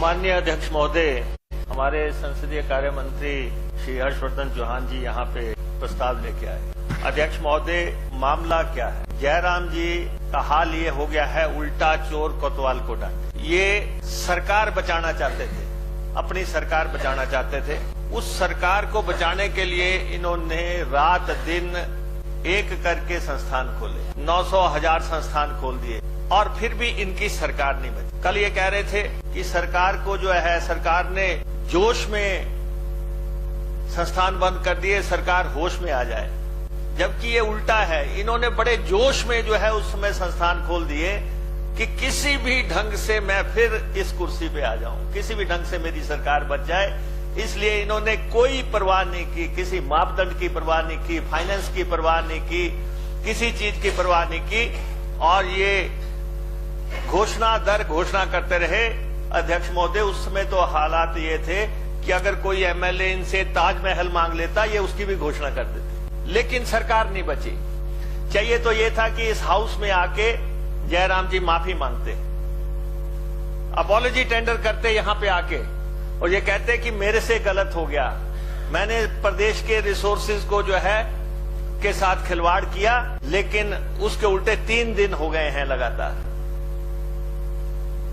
माननीय अध्यक्ष महोदय, हमारे संसदीय कार्य मंत्री श्री हर्षवर्धन चौहान जी यहाँ पे प्रस्ताव लेके आए। अध्यक्ष महोदय, मामला क्या है? जयराम जी का हाल ये हो गया है, उल्टा चोर कोतवाल को डांटे। ये सरकार बचाना चाहते थे, अपनी सरकार बचाना चाहते थे। उस सरकार को बचाने के लिए इन्होंने रात दिन एक करके संस्थान खोले, 900,000 संस्थान खोल दिए और फिर भी इनकी सरकार नहीं बची। कल ये कह रहे थे कि सरकार को जो है, सरकार ने जोश में संस्थान बंद कर दिए, सरकार होश में आ जाए, जबकि ये उल्टा है। इन्होंने बड़े जोश में जो है उस समय संस्थान खोल दिए कि किसी भी ढंग से मैं फिर इस कुर्सी पे आ जाऊं, किसी भी ढंग से मेरी सरकार बच जाए। इसलिए इन्होंने कोई परवाह नहीं की, किसी मापदंड की परवाह नहीं की, फाइनेंस की परवाह नहीं की, किसी चीज की परवाह नहीं की और ये घोषणा दर घोषणा करते रहे। अध्यक्ष महोदय, उस समय तो हालात ये थे कि अगर कोई एमएलए इनसे ताजमहल मांग लेता, ये उसकी भी घोषणा कर देते, लेकिन सरकार नहीं बची। चाहिए तो ये था कि इस हाउस में आके जयराम जी माफी मांगते, अपॉलॉजी टेंडर करते यहां पे आके और ये कहते कि मेरे से गलत हो गया, मैंने प्रदेश के रिसोर्सेज को जो है के साथ खिलवाड़ किया, लेकिन उसके उल्टे 3 दिन हो गए हैं लगातार।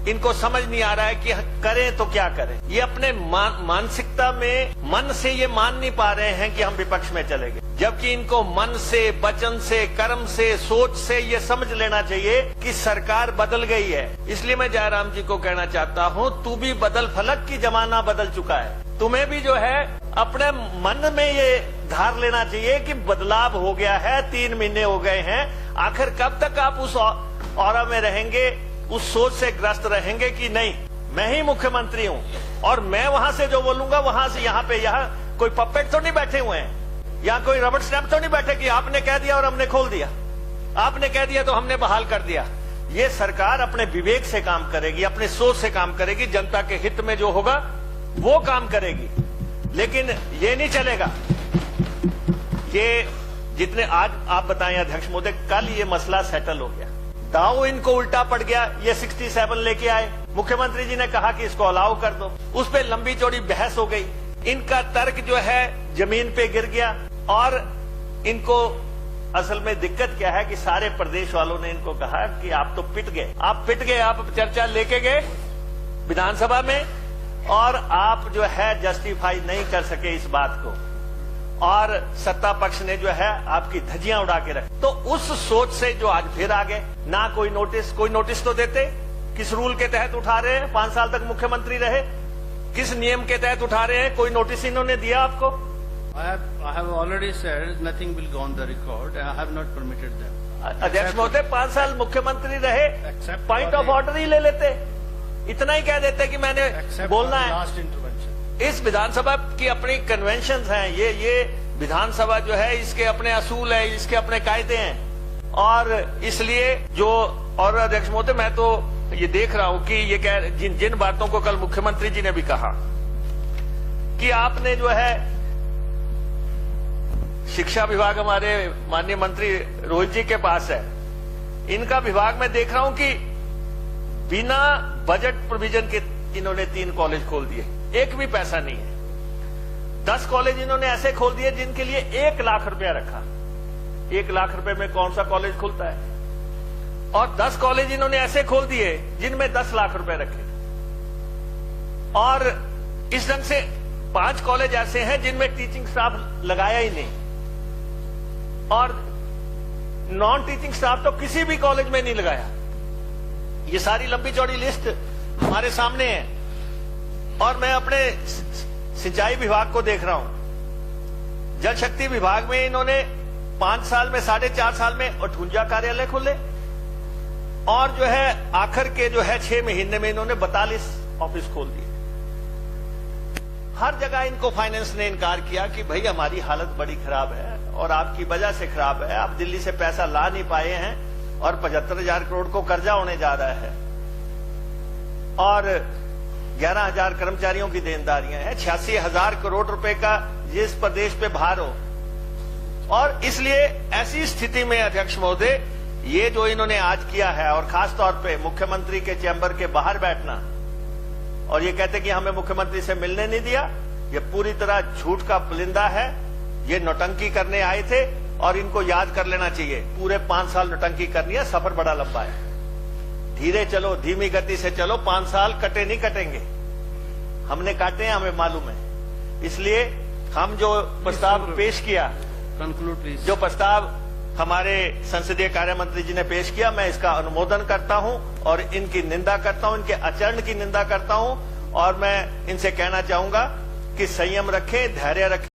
इनको समझ नहीं आ रहा है कि करें तो क्या करें। ये अपने मानसिकता में मन से ये मान नहीं पा रहे हैं कि हम विपक्ष में चले गए, जबकि इनको मन से, वचन से, कर्म से, सोच से ये समझ लेना चाहिए कि सरकार बदल गई है। इसलिए मैं जयराम जी को कहना चाहता हूं, तू भी बदल फलक की, जमाना बदल चुका है। तुम्हें भी जो है अपने मन में ये धार लेना चाहिए कि बदलाव हो गया है, 3 महीने हो गए हैं। आखिर कब तक आप उस ऑरा में रहेंगे, उस सोच से ग्रस्त रहेंगे कि नहीं मैं ही मुख्यमंत्री हूं और मैं वहां से जो बोलूंगा वहां से यहाँ कोई पपेट तो नहीं बैठे हुए हैं, यहाँ कोई रबड़ स्टैंप तो नहीं बैठे कि आपने कह दिया और हमने खोल दिया, आपने कह दिया तो हमने बहाल कर दिया। ये सरकार अपने विवेक से काम करेगी, अपने सोच से काम करेगी, जनता के हित में जो होगा वो काम करेगी। लेकिन ये नहीं चलेगा। ये जितने आज आप बताएं अध्यक्ष महोदय, कल ये मसला सेटल हो गया, दाव इनको उल्टा पड़ गया। ये 67 लेके आए, मुख्यमंत्री जी ने कहा कि इसको अलाउ कर दो, उस पर लंबी चौड़ी बहस हो गई। इनका तर्क जो है जमीन पे गिर गया और इनको असल में दिक्कत क्या है कि सारे प्रदेश वालों ने इनको कहा कि आप तो पिट गए, आप पिट गए, आप चर्चा लेके गए विधानसभा में और आप जो है जस्टिफाई नहीं कर सके इस बात को और सत्ता पक्ष ने जो है आपकी धज्जियां उड़ा के रखी। तो उस सोच से जो आज फिर आ गए, ना कोई नोटिस तो देते, किस रूल के तहत उठा रहे हैं, 5 साल तक मुख्यमंत्री रहे, किस नियम के तहत उठा रहे हैं, कोई नोटिस इन्होंने दिया आपको? I have already said nothing will go on the record. I have not permitted them. अध्यक्ष महोदय, 5 साल मुख्यमंत्री रहे, पॉइंट ऑफ ऑर्डर ही ले लेते, इतना ही कह देते कि मैंने बोलना है। लास्ट इंटरवेंशन, इस विधानसभा की अपनी कन्वेंशन हैं, ये विधानसभा जो है इसके अपने असूल है, इसके अपने कायदे हैं और इसलिए जो और अध्यक्ष महोदय, मैं तो ये देख रहा हूं कि ये जिन बातों को कल मुख्यमंत्री जी ने भी कहा कि आपने जो है शिक्षा विभाग हमारे माननीय मंत्री रोहित जी के पास है, इनका विभाग में देख रहा हूं कि बिना बजट प्रोविजन के इन्होंने 3 कॉलेज खोल दिए, एक भी पैसा नहीं है। 10 कॉलेज इन्होंने ऐसे खोल दिए जिनके लिए 1 लाख रुपया रखा। 1 लाख रुपए में कौन सा कॉलेज खुलता है? और 10 कॉलेज इन्होंने ऐसे खोल दिए जिनमें 10 लाख रुपए रखे और इस ढंग से 5 कॉलेज ऐसे हैं जिनमें टीचिंग स्टाफ लगाया ही नहीं और नॉन टीचिंग स्टाफ तो किसी भी कॉलेज में नहीं लगाया। ये सारी लंबी चौड़ी लिस्ट हमारे सामने है और मैं अपने सिंचाई विभाग को देख रहा हूं, जल शक्ति विभाग में इन्होंने 5 साल में 4.5 साल में 58 कार्यालय खोले और जो है आखिर के जो है 6 महीने में इन्होंने 42 ऑफिस खोल दिए। हर जगह इनको फाइनेंस ने इनकार किया कि भाई हमारी हालत बड़ी खराब है और आपकी वजह से खराब है, आप दिल्ली से पैसा ला नहीं पाए हैं और 75,000 करोड़ को कर्जा होने जा रहा है और 11,000 कर्मचारियों की देनदारियां हैं, 86,000 करोड़ रुपए का जिस प्रदेश पे भार हो। और इसलिए ऐसी स्थिति में अध्यक्ष महोदय, ये जो इन्होंने आज किया है और खास तौर पे मुख्यमंत्री के चैम्बर के बाहर बैठना और ये कहते कि हमें मुख्यमंत्री से मिलने नहीं दिया, ये पूरी तरह झूठ का पुलिंदा है। ये नौटंकी करने आए थे और इनको याद कर लेना चाहिए, पूरे 5 साल नौटंकी करनी है, सफर बड़ा लंबा है। धीरे चलो, धीमी गति से चलो, 5 साल कटे नहीं कटेंगे, हमने काटे हैं, हमें मालूम है। इसलिए हम जो प्रस्ताव पेश किया, Conclude, please. जो प्रस्ताव हमारे संसदीय कार्य मंत्री जी ने पेश किया, मैं इसका अनुमोदन करता हूं और इनकी निंदा करता हूं, इनके आचरण की निंदा करता हूं। और मैं इनसे कहना चाहूंगा कि संयम रखें, धैर्य रखें।